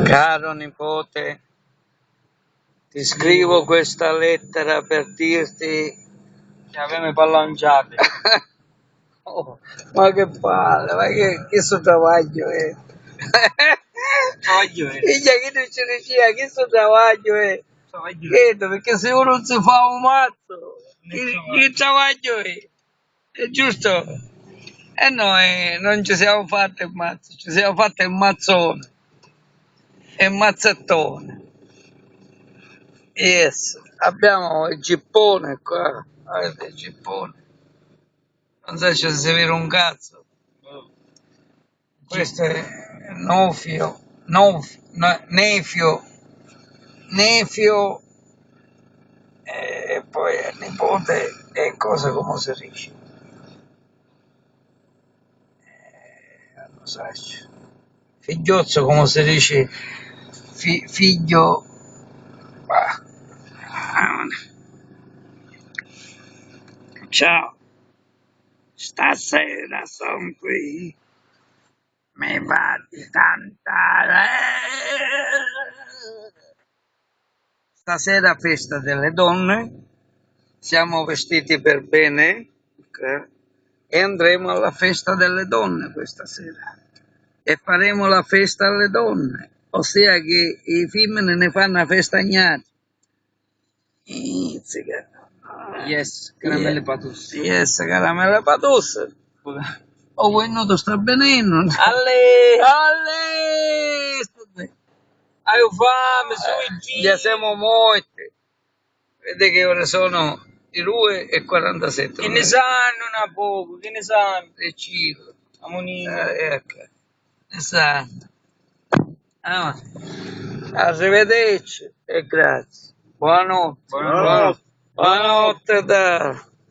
Caro nipote, ti scrivo questa lettera per dirti che avevamo parlanciate. oh, ma che palle, ma che sto travaglio è? Travaglio è. Figlia, che non ci riuscì, che sto travaglio è? Travaglio è. Chiedo, perché se uno non si fa un mazzo, che travaglio è giusto? E noi non ci siamo fatti il mazzo, ci siamo fatti il mazzone, il mazzettone. Yes, abbiamo il gippone qua, guarda il gippone, non so se si vede un cazzo. Questo è Nefio, e poi è nipote e cosa come si dice? Non so, figliozzo come si dice, figlio, bah. Ciao, stasera sono qui, mi va di cantare. Stasera festa delle donne, siamo vestiti per bene, ok? E andremo alla festa delle donne questa sera. E faremo la festa alle donne, ossia che i femmine ne fanno una festa agnata. Yes, caramelle patus. Yes, caramelle patus. Oh, voi non sta benendo. Alle! Alle! Hai fame, sui Già siamo morti. Vede che ore sono le 2:47. Che ne sanno una poco, che ne sanno? Le 5. Amonino. Ecco. Ne sanno. Arrivederci e grazie. Buonanotte. Buonanotte. Buonanotte da...